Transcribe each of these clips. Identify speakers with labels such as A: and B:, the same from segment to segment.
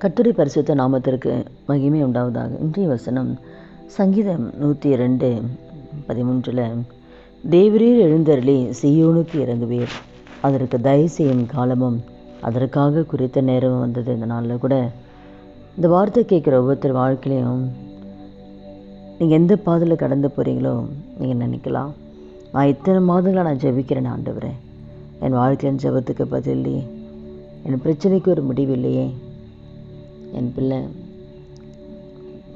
A: கர்த்தருடைய பரிசுத்த நாமத்திற்கு மகிமை உண்டாவதாக. இன்றைய வசனம் சங்கீதம் 102:13. தேவரீர் எழுந்தருளி சீயோனுக்கு இறங்குவீர், அதற்கு தயவு செய்யும் காலமும் அதற்காக குறித்த நேரமும் வந்தது. இந்த நாளில் கூட இந்த வார்த்தை கேட்குற ஒவ்வொருத்தர் வாழ்க்கையிலையும் நீங்கள் எந்த பாதையில் கடந்து போகிறீங்களோ நீங்கள் நினைக்கலாம், நான் இத்தனை மாதங்களாக நான் ஜெபிக்கிறேன் ஆண்டவரே, என் வாழ்க்கையின் ஜெபத்துக்கு பதில் இல்லையே, என் பிரச்சனைக்கு ஒரு முடிவு இல்லையே, என் பிள்ளை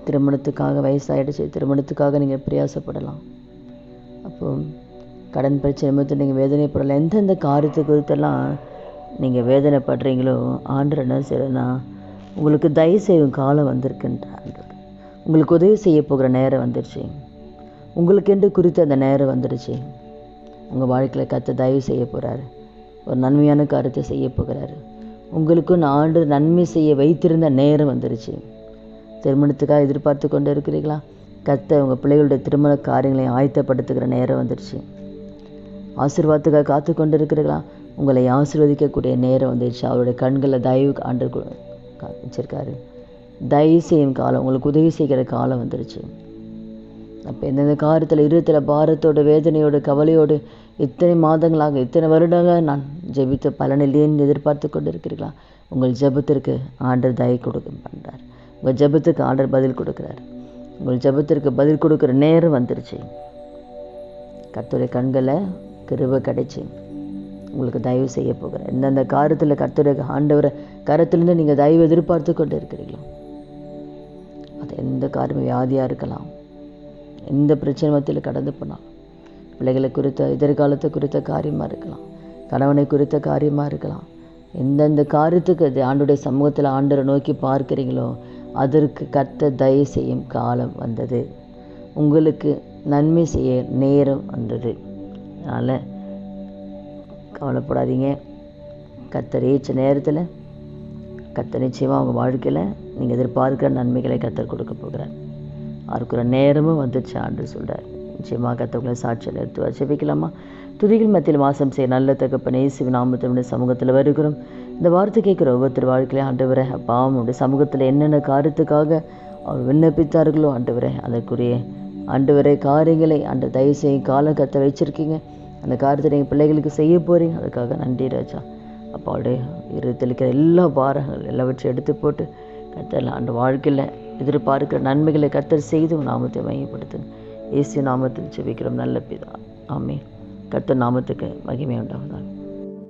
A: திருமணத்துக்காக வயசாகிடுச்சு, திருமணத்துக்காக நீங்கள் பிரயாசப்படலாம். அப்போது கடன் பிரச்சனை மட்டும் நீங்கள் வேதனைப்படலாம். எந்தெந்த காரியத்தை குறித்தெல்லாம் நீங்கள் வேதனைப்படுறீங்களோ ஆண்டவர் என்ன செய்யறதுன்னா, உங்களுக்கு தயவு செய்யும் காலம் வந்திருக்குன்றார். உங்களுக்கு உதவி செய்ய போகிற நேரம் வந்துடுச்சு, உங்களுக்கென்று குறித்து அந்த நேரம் வந்துடுச்சு. உங்கள் வாழ்க்கையில் கர்த்தர் தயவு செய்ய போகிறாரு, ஒரு நன்மையான காரியத்தை செய்ய போகிறாரு. உங்களுக்கும் ஆண்டு நன்மை செய்ய வைத்திருந்த நேரம் வந்துடுச்சு. திருமணத்துக்காக எதிர்பார்த்து கொண்டு இருக்கிறீங்களா? கர்த்தர் உங்கள் பிள்ளைகளுடைய திருமண காரியங்களையும் ஆயத்தப்படுத்துகிற நேரம் வந்துடுச்சு. ஆசீர்வாதத்துக்காக காத்து கொண்டு இருக்கிறீங்களா? உங்களை ஆசீர்வதிக்கக்கூடிய நேரம் வந்துடுச்சு. அவருடைய கண்களில் தயவு ஆண்டு வச்சிருக்காரு. தயவு செய்யும் காலம், உங்களுக்கு உதவி செய்கிற காலம் வந்துடுச்சு. அப்போ எந்தெந்த காரியத்தில் இருத்தில் பாரத்தோடு வேதனையோடு கவலையோடு இத்தனை மாதங்களாக இத்தனை வருடங்களாக நான் ஜெபித்த பலனில்லையேன்னு எதிர்பார்த்து கொண்டு இருக்கிறீர்களா? உங்கள் ஜெபத்திற்கு ஆண்டவர் தயவு கொடுக்க பண்ணுறார். உங்கள் ஜெபத்துக்கு ஆண்டவர் பதில் கொடுக்குறார். உங்கள் ஜெபத்திற்கு பதில் கொடுக்குற நேரம் வந்துருச்சு. கர்த்தருடைய கண்களை கிருபை கிடைச்சி உங்களுக்கு தயவு செய்ய போகிறார். எந்தெந்த காரியத்தில் கர்த்தருடைய ஆண்டவரை கரத்திலிருந்து நீங்கள் தயவு எதிர்பார்த்து கொண்டு இருக்கிறீங்களோ, அது எந்த காரியமும் வியாதியாக இருக்கலாம், எந்த பிரச்சனை மத்தியில் கடந்து போனால், பிள்ளைகளை குறித்த எதிர்காலத்தை குறித்த காரியமாக இருக்கலாம், கணவனை குறித்த காரியமாக இருக்கலாம், எந்தெந்த காரியத்துக்கு அது ஆண்டுடைய சமூகத்தில் ஆண்டரை நோக்கி பார்க்குறீங்களோ அதற்கு கர்த்தர் தயவு செய்யும் காலம் வந்தது. உங்களுக்கு நன்மை செய்ய நேரம் வந்தது. அதனால் கவலைப்படாதீங்க. கர்த்தர் ஏற்ற நேரத்தில் கர்த்தர் நிச்சயமாக அவங்க வாழ்க்கையில் நீங்கள் எதிர்பார்க்கிற நன்மைகளை கர்த்தர் கொடுக்க போகிறார். அதுக்குற நேரமும் வந்துச்சு ஆண்டு சொல்கிறார். நிச்சயமாக கர்த்தர்களை சாட்சியில் எடுத்து வச்சுக்கலாமா? துதிகள் மத்தியில் வாசம் செய்ய நல்ல தகப்பனே, இயேசுவின் நாமத்தினுடைய சமூகத்தில் வருகிறோம். இந்த வார்த்தை கேட்குற ஒவ்வொருத்தர் வாழ்க்கையிலே ஆண்டவரே, பாவனுடைய சமூகத்தில் என்னென்ன காரியத்துக்காக அவர் விண்ணப்பித்தார்களோ ஆண்டவரே, அதற்குரிய ஆண்டவரே காரியங்களை அந்த தயவு செய்யும் காலம் கர்த்தர் வச்சுருக்கீங்க. அந்த காரியத்தை நீங்கள் பிள்ளைகளுக்கு செய்ய போகிறீங்க. அதுக்காக நன்றி ராஜா. அப்பாவுடைய இருதயத்தில் இருக்கிற எல்லா பாரங்கள் எல்லாவற்றையும் எடுத்து போட்டு கர்த்தர் அந்த வாழ்க்கையில் எதிர்பார்க்கிற நன்மைகளை கர்த்தர் செய்து நாமத்தை மையப்படுத்துங்க. இயேசு நாமத்தில் ஜெபிக்கிறோம் நல்ல பிதா, ஆமென். கர்த்தர் நாமத்துக்கு மகிமை உண்டாவதாக.